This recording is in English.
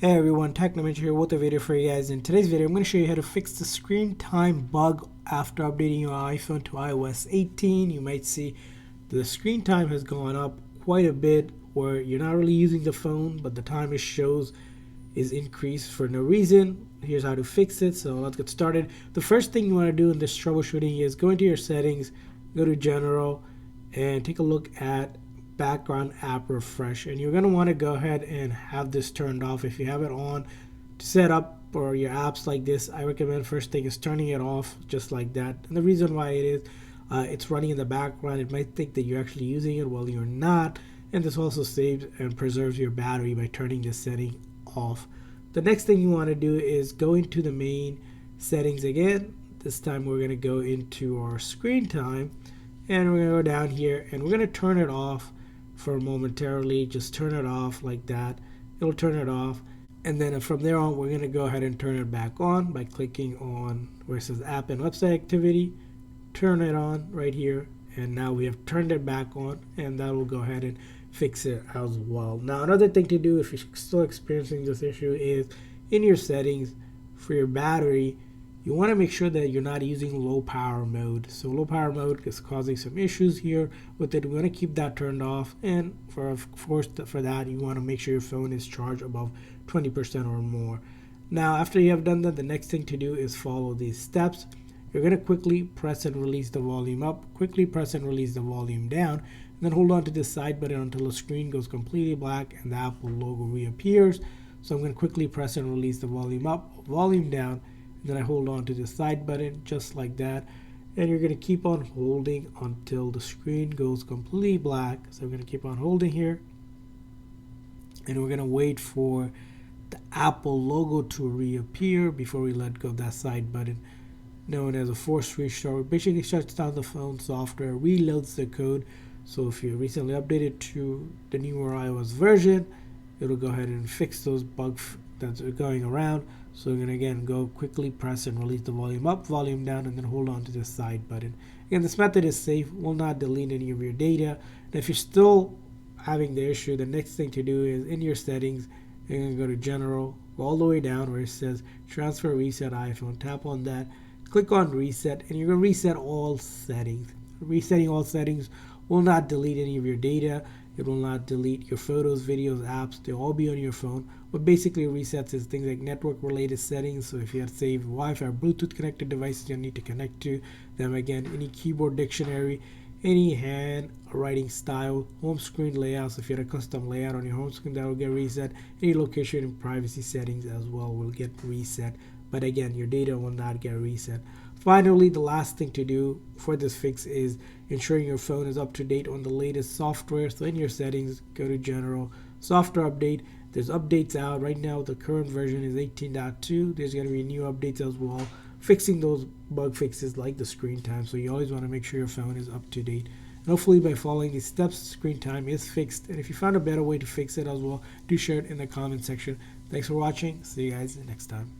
Hey everyone, Technomentary here with a video for you guys. In today's video, I'm going to show you how to fix the screen time bug after updating your iPhone to iOS 18. You might see the screen time has gone up quite a bit where you're not really using the phone, but the time it shows is increased for no reason. Here's how to fix it, so let's get started. The first thing you want to do in this troubleshooting is go into your settings, go to General, and take a look at background app refresh, and you're going to want to go ahead and have this turned off. If you have it on to set up or your apps like this, I recommend first thing is turning it off just like that. And the reason why it is it's running in the background, it might think that you're actually using it while you're not, and this also saves and preserves your battery by turning this setting off. The next thing you want to do is go into the main settings again. This time we're going to go into our screen time, and we're going to go down here and we're going to turn it off for momentarily. Just turn it off like that. It'll turn it off, and then from there on we're going to go ahead and turn it back on by clicking on where it says app and website activity. Turn it on right here, and now we have turned it back on, and that will go ahead and fix it as well. Now another thing to do if you're still experiencing this issue is in your settings for your battery, you want to make sure that you're not using low power mode. So low power mode is causing some issues here with it. We want to keep that turned off, and for that you want to make sure your phone is charged above 20% or more. Now after you have done that, the next thing to do is follow these steps. You're going to quickly press and release the volume up, quickly press and release the volume down, and then hold on to this side button until the screen goes completely black and the Apple logo reappears. So I'm going to quickly press and release the volume up, volume down, and then I hold on to the side button just like that, and you're going to keep on holding until the screen goes completely black. So we're going to keep on holding here, and we're going to wait for the Apple logo to reappear before we let go of that side button, known as a forced restart. It basically shuts down the phone software, reloads the code. So if you recently updated to the newer iOS version, it'll go ahead and fix those bugs that's going around. So we're going to again go quickly press and release the volume up, volume down, and then hold on to the side button. Again, this method is safe, will not delete any of your data. And if you're still having the issue, the next thing to do is in your settings, you're going to go to General, go all the way down where it says Transfer Reset iPhone, tap on that, click on Reset, and you're going to reset all settings. Resetting all settings will not delete any of your data. It will not delete your photos, videos, apps. They'll all be on your phone. What basically resets is things like network related settings. So if you have saved Wi-Fi or Bluetooth connected devices, you need to connect to them again. Any keyboard dictionary, any hand writing style, home screen layouts. If you had a custom layout on your home screen, that will get reset. Any location and privacy settings as well will get reset. But again, your data will not get reset. Finally, the last thing to do for this fix is ensuring your phone is up to date on the latest software. So in your settings, go to General, Software Update. There's updates out. Right now, the current version is 18.2. There's going to be new updates as well, fixing those bug fixes like the screen time. So you always want to make sure your phone is up to date. And hopefully by following these steps, screen time is fixed. And if you found a better way to fix it as well, do share it in the comment section. Thanks for watching. See you guys next time.